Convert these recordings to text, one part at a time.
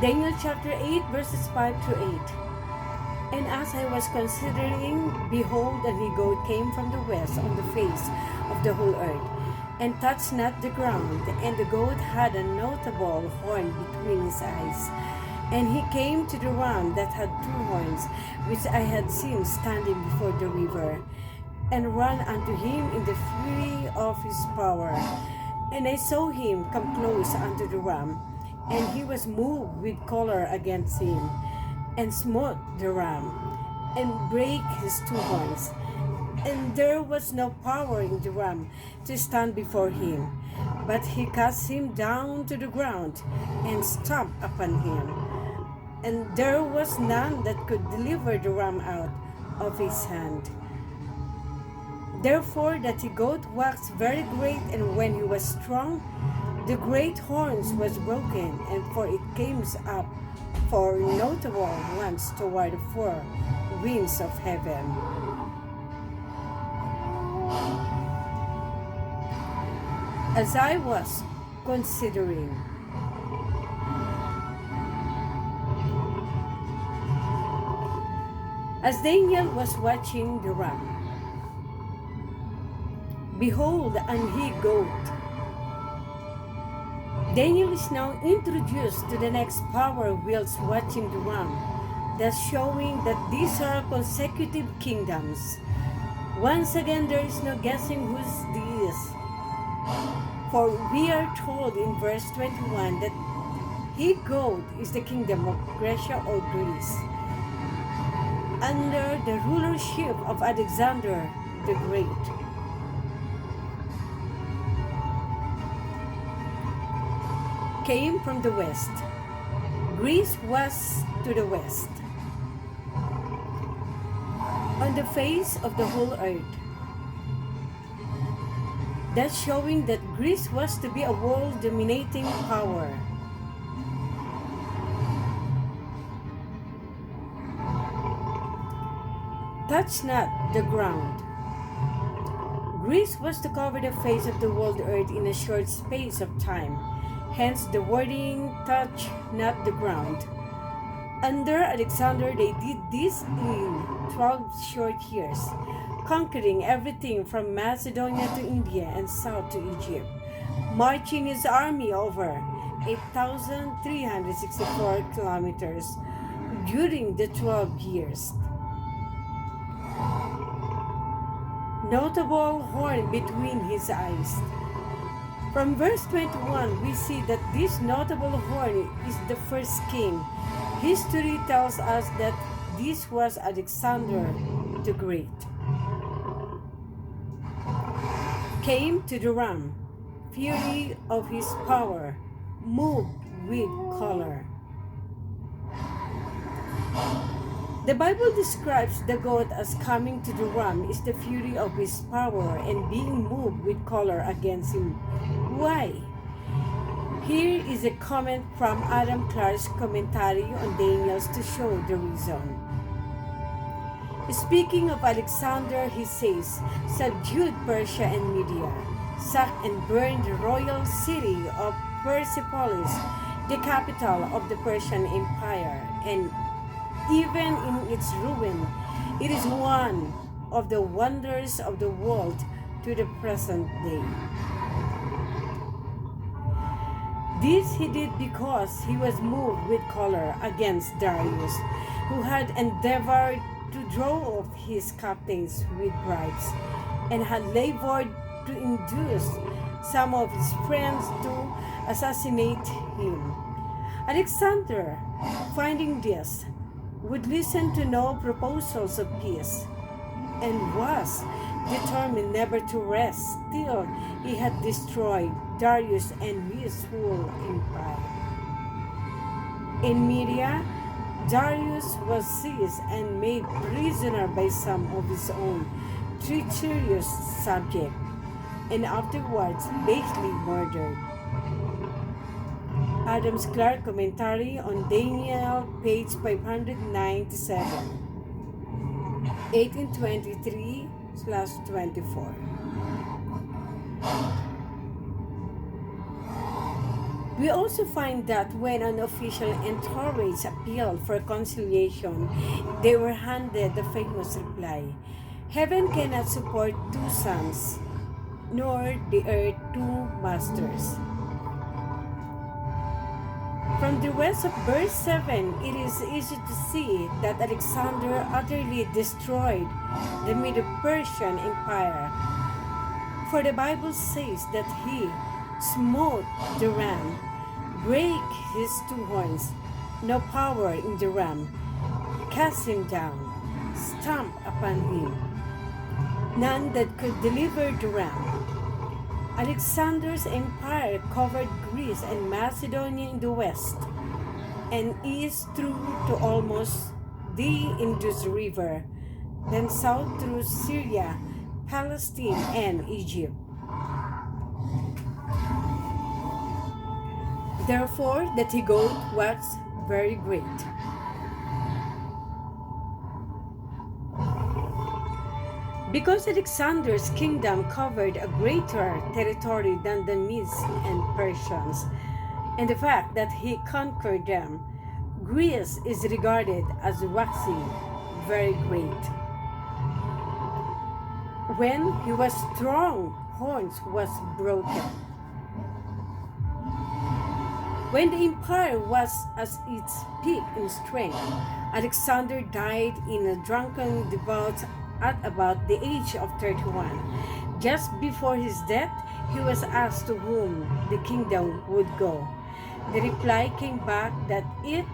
Daniel chapter 8 verses 5 to 8. And as I was considering, behold, an he-goat came from the west on the face of the whole earth, and touched not the ground. And the goat had a notable horn between his eyes. And he came to the ram that had two horns, which I had seen standing before the river, and ran unto him in the fury of his power. And I saw him come close unto the ram, and he was moved with choler against him, and smote the ram, and brake his two horns. And there was no power in the ram to stand before him, but he cast him down to the ground, and stamped upon him. And there was none that could deliver the ram out of his hand. Therefore that he goat waxed very great, and when he was strong, the great horns was broken, and for it came up for notable ones toward the four winds of heaven. As I was considering, as Daniel was watching the ram, behold, an he-goat. Daniel is now introduced to the next power whilst watching the ram, thus showing that these are consecutive kingdoms. Once again, there is no guessing whose this is. For we are told in verse 21 that he-goat is the kingdom of Grecia or Greece, under the rulership of Alexander the Great. Came from the west. Greece was to the west, on the face of the whole earth. Thus showing that Greece was to be a world-dominating power. Touch not the ground. Greece was to cover the face of the world earth in a short space of time. Hence the wording, touch not the ground. Under Alexander, they did this in 12 short years, conquering everything from Macedonia to India and south to Egypt, marching his army over 8,364 kilometers during the 12 years. Notable horn between his eyes. From verse 21, we see that this notable horn is the first king. History tells us that this was Alexander the Great. Came to the ram, fury of his power, moved with choler. The Bible describes the goat as coming to the ram is the fury of his power and being moved with choler against him. Why? Here is a comment from Adam Clarke's commentary on Daniel's to show the reason. Speaking of Alexander, he says, subdued Persia and Media, sacked and burned the royal city of Persepolis, the capital of the Persian Empire, and even in its ruin, it is one of the wonders of the world to the present day. This he did because he was moved with choler against Darius, who had endeavored to draw off his captains with bribes, and had labored to induce some of his friends to assassinate him. Alexander, finding this, would listen to no proposals of peace, and was determined never to rest till he had destroyed Darius and his whole empire. In Media, Darius was seized and made prisoner by some of his own treacherous subjects, and afterwards basely murdered. Adams Clarke commentary on Daniel, page 597, 1823/24. We also find that when an official entourage appealed for conciliation, they were handed the famous reply: Heaven cannot support two sons, nor the earth two masters. From the rest of verse 7, it is easy to see that Alexander utterly destroyed the Medo-Persian Empire. For the Bible says that he smote the ram, break his two horns, no power in the ram, cast him down, stamp upon him, none that could deliver the ram. Alexander's empire covered Greece and Macedonia in the west, and east through to almost the Indus River, then south through Syria, Palestine, and Egypt. Therefore, the Tigoth was very great. Because Alexander's kingdom covered a greater territory than the Medes and Persians, and the fact that he conquered them, Greece is regarded as waxing very great. When he was strong, horns was broken. When the empire was at its peak in strength, Alexander died in a drunken debauch at about the age of 31. Just before his death, he was asked to whom the kingdom would go. The reply came back that it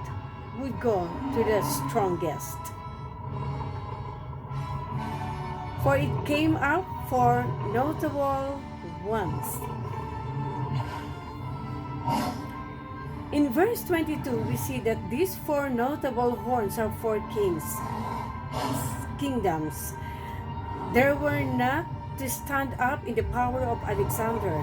would go to the strongest. For it came up for notable ones. In verse 22, we see that these four notable horns are four kingdoms. There were not to stand up in the power of Alexander.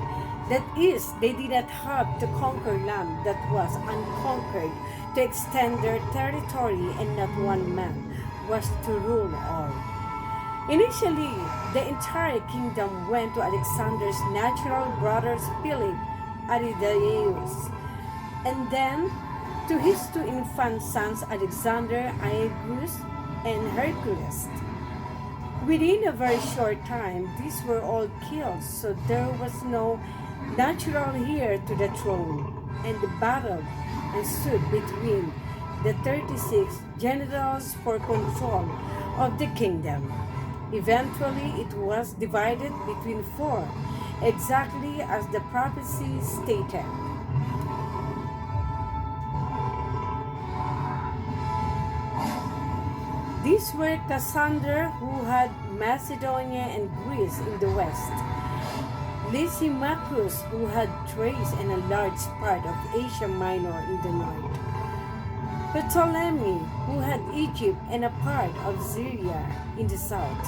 That is, they did not have to conquer land that was unconquered, to extend their territory, and not one man was to rule all. Initially, the entire kingdom went to Alexander's natural brothers Philip, Aridaeus, and then to his two infant sons Alexander, Aegeus, and Hercules. Within a very short time, these were all killed, so there was no natural heir to the throne, and the battle ensued between the 36 generals for control of the kingdom. Eventually, it was divided between four, exactly as the prophecy stated. These were Cassander, who had Macedonia and Greece in the west, Lysimachus, who had Thrace and a large part of Asia Minor in the north, Ptolemy, who had Egypt and a part of Syria in the south,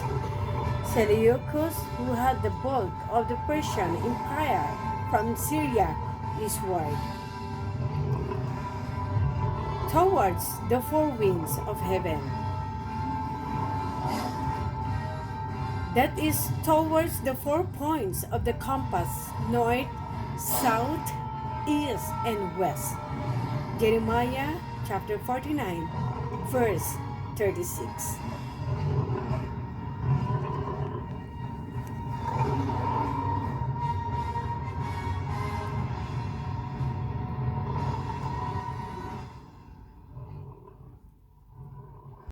Seleucus, who had the bulk of the Persian Empire from Syria eastward, towards the four winds of heaven. That is, towards the 4 points of the compass, north, south, east, and west. Jeremiah chapter 49, verse 36.